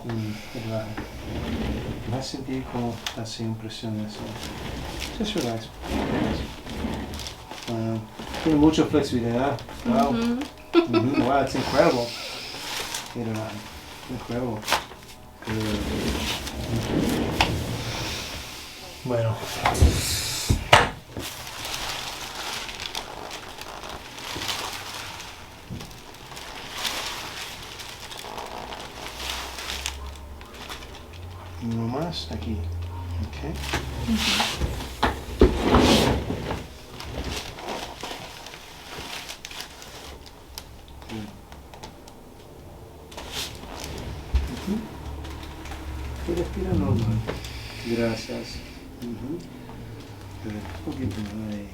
Relaja. Vas a sentir como hace impresión eso. Just relax. Tiene mucha flexibilidad. Wow. Wow, it's incredible. Incredible. Bueno. Uno más aquí. Okay. Respira normal. Gracias. Un poquito más ahí.